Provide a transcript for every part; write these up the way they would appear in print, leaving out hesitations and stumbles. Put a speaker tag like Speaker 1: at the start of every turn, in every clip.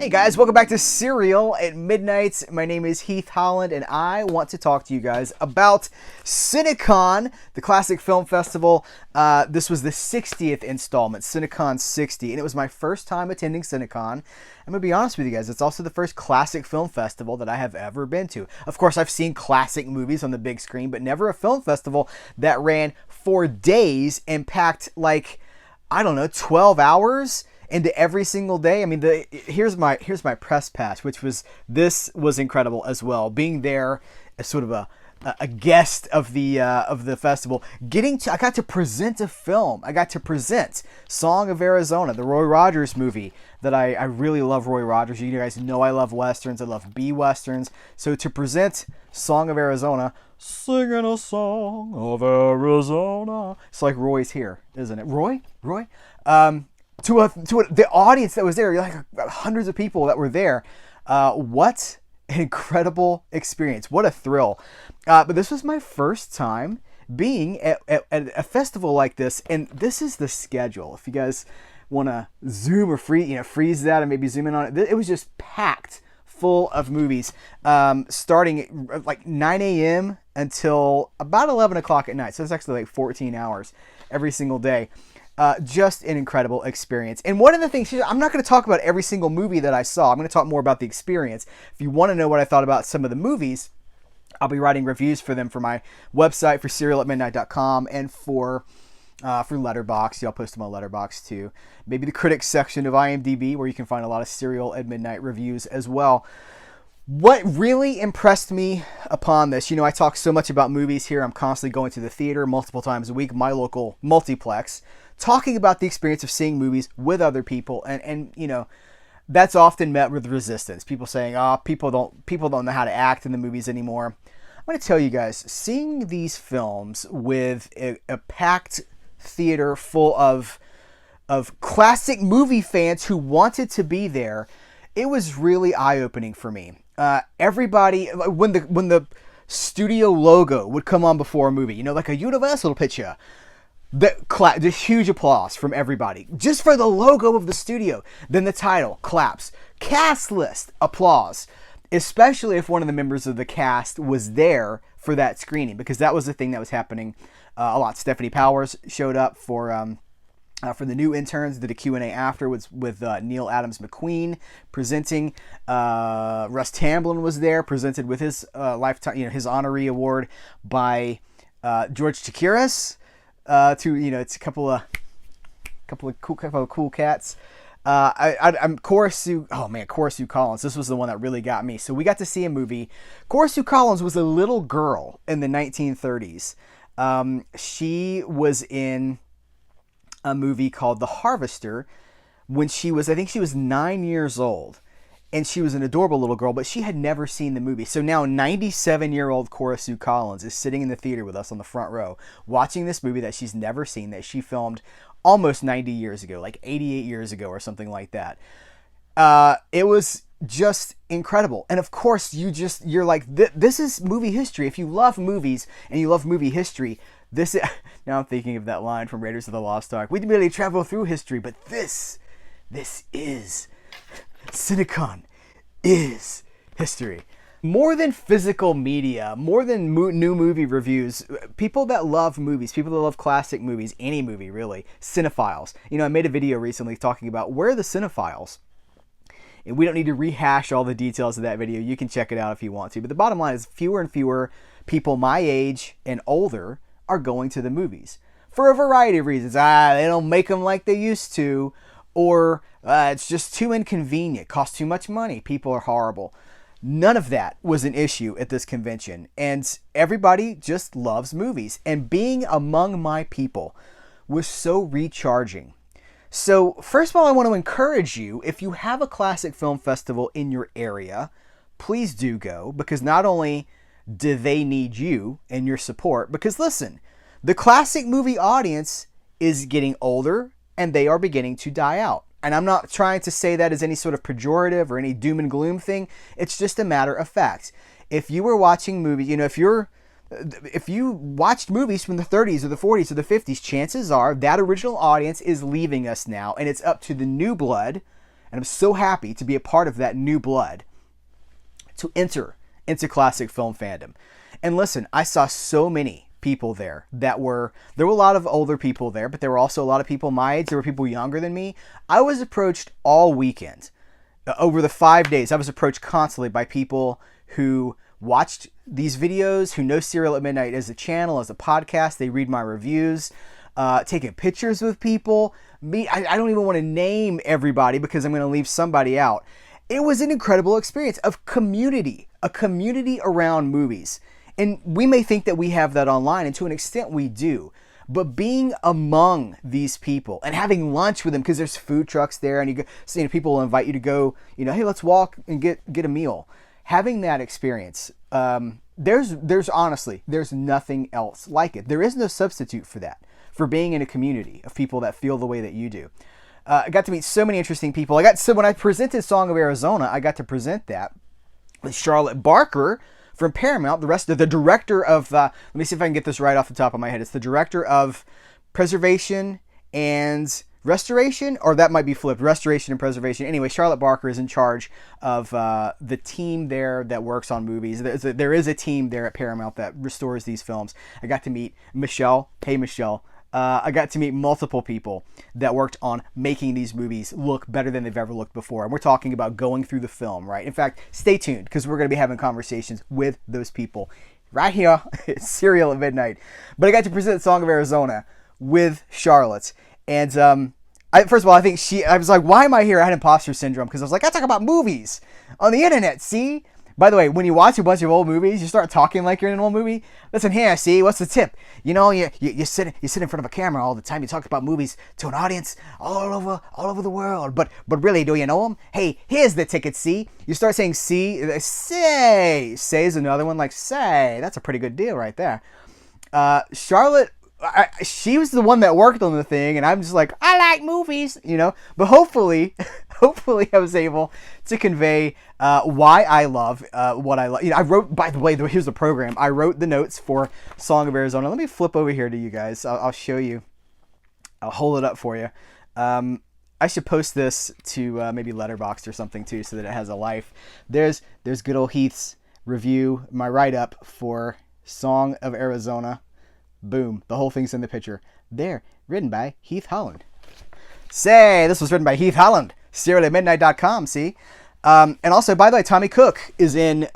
Speaker 1: Hey guys, welcome back to Cereal at Midnight. My name is Heath Holland, and I want to talk to you guys about Cinecon, the Classic Film Festival. This was the 60th installment, Cinecon 60, and it was my first time attending Cinecon. I'm going to be honest with you guys, it's also the first classic film festival that I have ever been to. Of course, I've seen classic movies on the big screen, but never a film festival that ran for days and packed, 12 hours into every single day. I mean, here's my press pass, this was incredible as well. Being there as sort of a guest of the festival, I got to present a film. I got to present Song of Arizona, the Roy Rogers movie that I really love. Roy Rogers. You guys know I love westerns. I love B westerns. So to present Song of Arizona, singing a song of Arizona. It's like Roy's here, isn't it? Roy. To the audience that was there, like hundreds of people that were there. What an incredible experience. What a thrill. But this was my first time being at a festival like this, and this is the schedule. If you guys want to zoom or freeze that and maybe zoom in on it, it was just packed full of movies, starting at like 9 a.m. until about 11 o'clock at night. So it's actually like 14 hours every single day. Just an incredible experience. And one of the things, I'm not going to talk about every single movie that I saw. I'm going to talk more about the experience. If you want to know what I thought about some of the movies, I'll be writing reviews for them for my website, for CerealAtMidnite.com, and for Letterboxd. I'll post them on Letterboxd too. Maybe the critics section of IMDb, where you can find a lot of Cereal at Midnight reviews as well. What really impressed me upon this, I talk so much about movies here. I'm constantly going to the theater multiple times a week, my local multiplex, talking about the experience of seeing movies with other people, and that's often met with resistance. People saying, people don't know how to act in the movies anymore. I'm going to tell you guys, seeing these films with a packed theater full of classic movie fans who wanted to be there, it was really eye-opening for me. Everybody, when the studio logo would come on before a movie, like a Universal picture, the huge applause from everybody just for the logo of the studio. Then the title, claps. Cast list, applause. Especially if one of the members of the cast was there for that screening, because that was the thing that was happening a lot. Stephanie Powers showed up for the new interns, did a Q&A after with Neil Adams McQueen presenting. Russ Tamblyn was there, presented with his lifetime, his honorary award by George Chakiris. It's a couple of cool cats. I'm Cora Sue Collins. This was the one that really got me. So we got to see a movie. Cora Sue Collins was a little girl in the 1930s. She was in a movie called The Harvester when I think she was 9 years old. And she was an adorable little girl, but she had never seen the movie. So now 97-year-old Cora Sue Collins is sitting in the theater with us on the front row, watching this movie that she's never seen, that she filmed almost 90 years ago, like 88 years ago or something like that. It was just incredible. And of course, you're like, this is movie history. If you love movies and you love movie history, this is, now I'm thinking of that line from Raiders of the Lost Ark. We merely travel through history, but this is... Cinecon is history. More than physical media, more than new movie reviews, people that love movies, people that love classic movies, any movie really, cinephiles. I made a video recently talking about where are the cinephiles. And we don't need to rehash all the details of that video. You can check it out if you want to. But the bottom line is fewer and fewer people my age and older are going to the movies. For a variety of reasons. They don't make them like they used to. Or it's just too inconvenient, costs too much money, people are horrible. None of that was an issue at this convention, and everybody just loves movies. And being among my people was so recharging. So first of all, I want to encourage you, if you have a classic film festival in your area, please do go, because not only do they need you and your support, because listen, the classic movie audience is getting older, and they are beginning to die out. And I'm not trying to say that as any sort of pejorative or any doom and gloom thing. It's just a matter of fact. If you were watching movies, if you watched movies from the 30s or the 40s or the 50s, chances are that original audience is leaving us now, and it's up to the new blood And I'm so happy to be a part of that new blood to enter into classic film fandom. And listen, I saw so many people there there were a lot of older people there, but there were also a lot of people my age. There were people younger than me. I was approached all weekend. Over the 5 days, I was approached constantly by people who watched these videos, who know Serial at Midnight as a channel, as a podcast. They read my reviews, taking pictures with people. I don't even want to name everybody because I'm going to leave somebody out. It was an incredible experience of community, a community around movies. And we may think that we have that online, and to an extent we do. But being among these people and having lunch with them, because there's food trucks there, and people will invite you to go, hey, let's walk and get a meal. Having that experience, there's honestly, there's nothing else like it. There is no substitute for that, for being in a community of people that feel the way that you do. I got to meet so many interesting people. When I presented Song of Arizona, I got to present that with Charlotte Barker from Paramount, the director of, let me see if I can get this right off the top of my head. It's the director of Preservation and Restoration, or that might be flipped, Restoration and Preservation. Anyway, Charlotte Barker is in charge of the team there that works on movies. There is a team there at Paramount that restores these films. I got to meet Michelle. Hey, Michelle. I got to meet multiple people that worked on making these movies look better than they've ever looked before. And we're talking about going through the film, right? In fact, stay tuned because we're going to be having conversations with those people right here at Serial at Midnight. But I got to present Song of Arizona with Charlotte. And first of all, I was like, why am I here? I had imposter syndrome because I was like, I talk about movies on the internet, see? By the way, when you watch a bunch of old movies, you start talking like you're in an old movie. Listen here, see, what's the tip? You sit in front of a camera all the time. You talk about movies to an audience all over the world. But really, do you know them? Hey, here's the ticket, see? You start saying see, say is another one, like say. That's a pretty good deal right there. Charlotte, she was the one that worked on the thing, and I'm just like, I like movies, But hopefully I was able to convey why I love what I love. I wrote, by the way, here's the program. I wrote the notes for Song of Arizona. Let me flip over here to you guys. I'll show you. I'll hold it up for you. I should post this to maybe Letterboxd or something too, so that it has a life. There's good old Heath's review, my write-up for Song of Arizona. Boom. The whole thing's in the picture. There. Written by Heath Holland. Say, this was written by Heath Holland. CerealAtMidnite.com, see? And also, by the way, Tommy Cook is in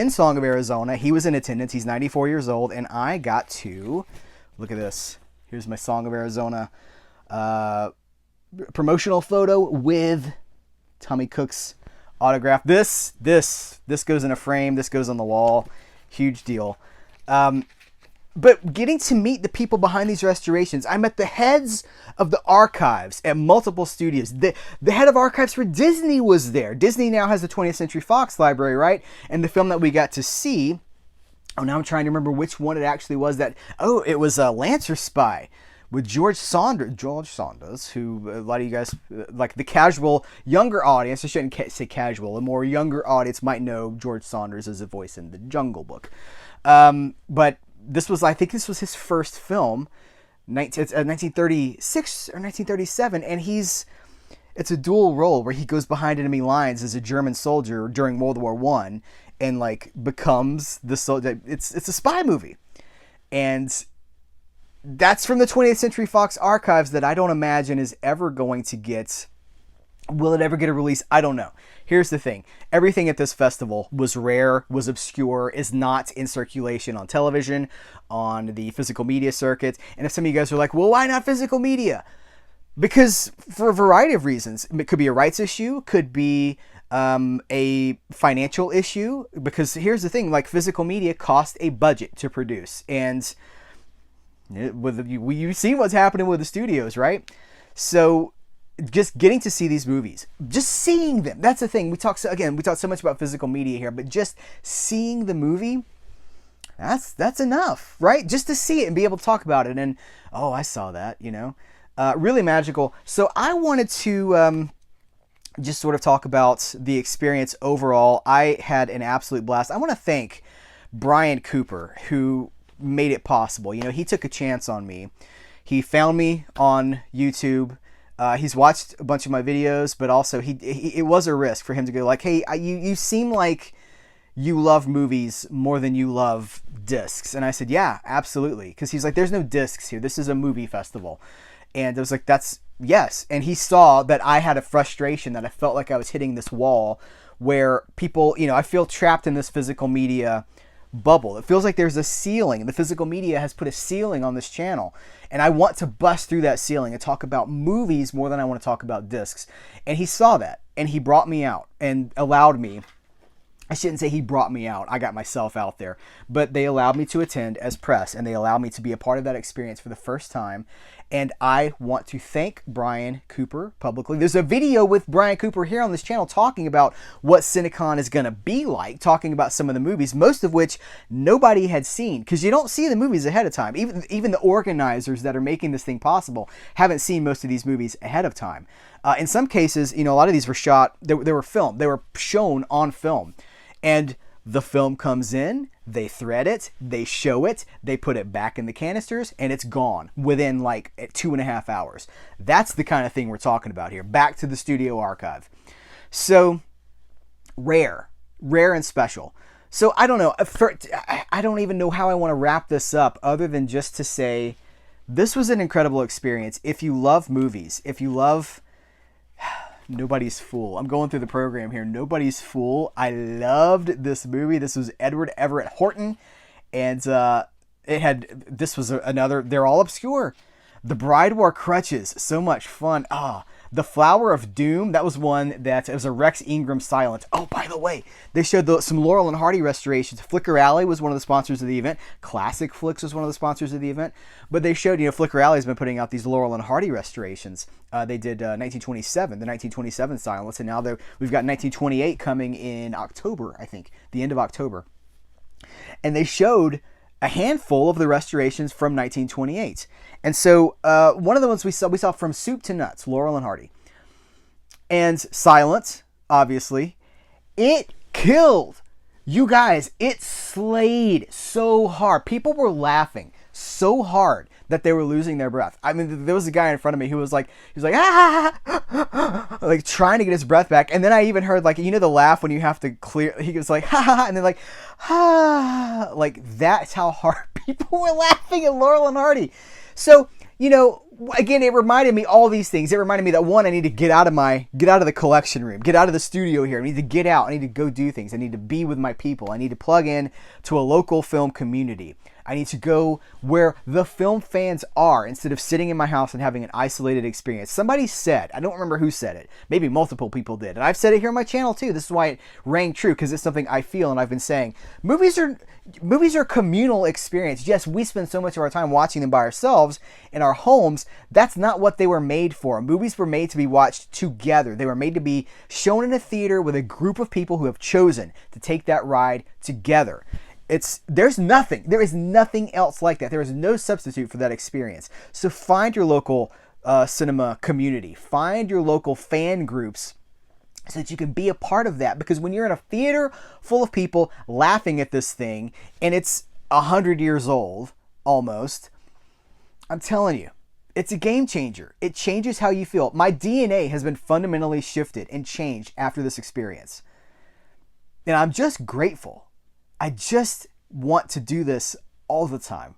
Speaker 1: Song of Arizona. He was in attendance. He's 94 years old. And I got to, look at this. Here's my Song of Arizona promotional photo with Tommy Cook's autograph. This goes in a frame. This goes on the wall. Huge deal. But getting to meet the people behind these restorations, I met the heads of the archives at multiple studios. The head of archives for Disney was there. Disney now has the 20th Century Fox library, right? And the film that we got to see, now I'm trying to remember which one it actually was. It was Lancer Spy with George Saunders, who a lot of you guys, like the casual younger audience, I shouldn't say casual, a more younger audience might know George Saunders as a voice in The Jungle Book. But I think this was his first film, 1936 or 1937, and it's a dual role where he goes behind enemy lines as a German soldier during World War I and becomes the soldier. It's a spy movie. And that's from the 20th Century Fox archives that I don't imagine is ever going to get. Will it ever get a release? I don't know. Here's the thing. Everything at this festival was rare, was obscure, is not in circulation on television, on the physical media circuit. And if some of you guys are like, well, why not physical media? Because for a variety of reasons. It could be a rights issue, could be a financial issue. Because here's the thing, physical media cost a budget to produce. And you've seen what's happening with the studios, right? So just getting to see these movies, just seeing them. That's the thing. We talk so much about physical media here, but just seeing the movie, that's enough, right? Just to see it and be able to talk about it. And, oh, I saw that, really magical. So I wanted to just sort of talk about the experience overall. I had an absolute blast. I want to thank Brian Cooper, who made it possible. He took a chance on me. He found me on YouTube. He's watched a bunch of my videos, but also it was a risk for him to go like, hey, you seem like you love movies more than you love discs. And I said, yeah, absolutely. Because he's like, there's no discs here. This is a movie festival. And I was like, yes. And he saw that I had a frustration, that I felt like I was hitting this wall where people, I feel trapped in this physical media bubble. It feels like there's a ceiling. The physical media has put a ceiling on this channel. And I want to bust through that ceiling and talk about movies more than I want to talk about discs. And he saw that. And he brought me out and allowed me. I shouldn't say he brought me out. I got myself out there. But they allowed me to attend as press, and they allowed me to be a part of that experience for the first time. And I want to thank Brian Cooper publicly. There's a video with Brian Cooper here on this channel talking about what Cinecon is going to be like, talking about some of the movies, most of which nobody had seen, because you don't see the movies ahead of time. Even the organizers that are making this thing possible haven't seen most of these movies ahead of time. In some cases, a lot of these were shot, they were filmed, they were shown on film. And the film comes in, they thread it, they show it, they put it back in the canisters, and it's gone within like 2.5 hours. That's the kind of thing we're talking about here. Back to the studio archive. So rare and special. So I don't know. I don't even know how I want to wrap this up other than just to say this was an incredible experience. If you love movies, if you love... Nobody's Fool. I'm going through the program here. Nobody's Fool. I loved this movie. This was Edward Everett Horton. And this was another, they're all obscure. The Bride Wore Crutches. So much fun. The Flower of Doom. That was one that, it was a Rex Ingram silent. Oh, by the way, they showed some Laurel and Hardy restorations. Flicker Alley was one of the sponsors of the event. Classic Flicks was one of the sponsors of the event. But they showed, Flicker Alley's been putting out these Laurel and Hardy restorations. They did 1927, the 1927 silents, and now we've got 1928 coming in October, I think, the end of October. And they showed a handful of the restorations from 1928. And so one of the ones we saw From Soup to Nuts, Laurel and Hardy. And silent, obviously. It killed. You guys, it slayed so hard. People were laughing so hard that they were losing their breath. I mean, there was a guy in front of me who was like, ah, like trying to get his breath back. And then I even heard, like, the laugh when you have to clear, he was like, ha ha ha, and then like, ah, like that's how hard people were laughing at Laurel and Hardy. So, again, it reminded me all these things. It reminded me that one, I need to get out of the collection room, get out of the studio here. I need to get out. I need to go do things. I need to be with my people. I need to plug in to a local film community. I need to go where the film fans are instead of sitting in my house and having an isolated experience. Somebody said, I don't remember who said it, maybe multiple people did, and I've said it here on my channel too. This is why it rang true, because it's something I feel and I've been saying. Movies are communal experience. Yes, we spend so much of our time watching them by ourselves in our homes. That's not what they were made for. Movies were made to be watched together. They were made to be shown in a theater with a group of people who have chosen to take that ride together. There is nothing else like that. There is no substitute for that experience. So find your local cinema community. Find your local fan groups so that you can be a part of that. Because when you're in a theater full of people laughing at this thing, and it's 100 years old, almost, I'm telling you, it's a game changer. It changes how you feel. My DNA has been fundamentally shifted and changed after this experience. And I'm just grateful. I just want to do this all the time.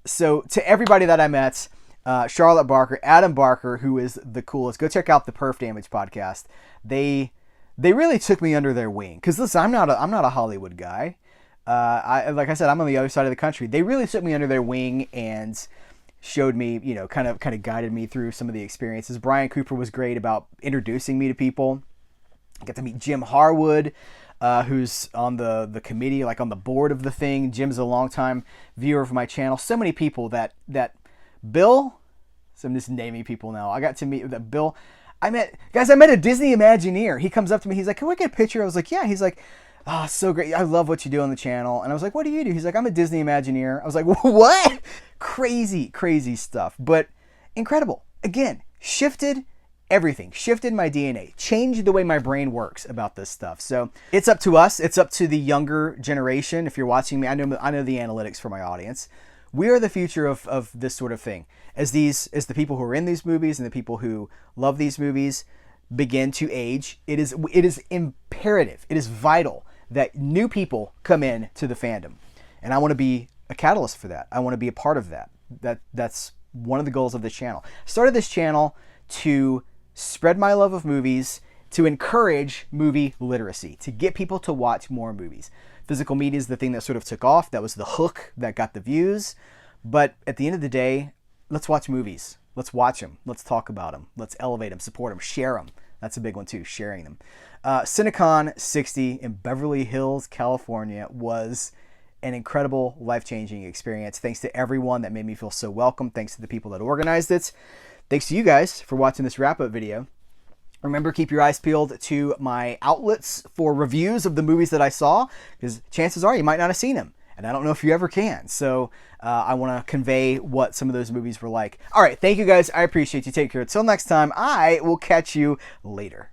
Speaker 1: So to everybody that I met, Charlotte Barker, Adam Barker, who is the coolest, go check out the Perf Damage podcast. They really took me under their wing. Because listen, I'm not a Hollywood guy. Like I said, I'm on the other side of the country. They really took me under their wing and showed me, kind of guided me through some of the experiences. Brian Cooper was great about introducing me to people. I got to meet Jim Harwood, who's on the committee, like on the board of the thing. Jim's a longtime viewer of my channel. So many people that Bill, so I'm just naming people now. I got to meet that Bill. I met a Disney Imagineer. He comes up to me. He's like, can we get a picture? I was like, yeah. He's like, oh, so great. I love what you do on the channel. And I was like, what do you do? He's like, I'm a Disney Imagineer. I was like, what? Crazy stuff, but incredible. Again, shifted everything, shifted my DNA, changed the way my brain works about this stuff. So it's up to us. It's up to the younger generation. If you're watching me, I know the analytics for my audience. We are the future of this sort of thing. As the people who are in these movies and the people who love these movies begin to age, it is imperative, it is vital that new people come in to the fandom. And I want to be a catalyst for that. I want to be a part of that. That's one of the goals of this channel. I started this channel to spread my love of movies, to encourage movie literacy, to get people to watch more movies. Physical media is the thing that sort of took off. That was the hook that got the views. But at the end of the day, let's watch movies. Let's watch them. Let's talk about them. Let's elevate them, support them, share them. That's a big one too, sharing them. Cinecon 60 in Beverly Hills, California was an incredible, life-changing experience. Thanks to everyone that made me feel so welcome. Thanks to the people that organized it. Thanks to you guys for watching this wrap-up video. Remember, keep your eyes peeled to my outlets for reviews of the movies that I saw, because chances are you might not have seen them, and I don't know if you ever can. So I want to convey what some of those movies were like. All right, thank you guys. I appreciate you. Take care. Until next time, I will catch you later.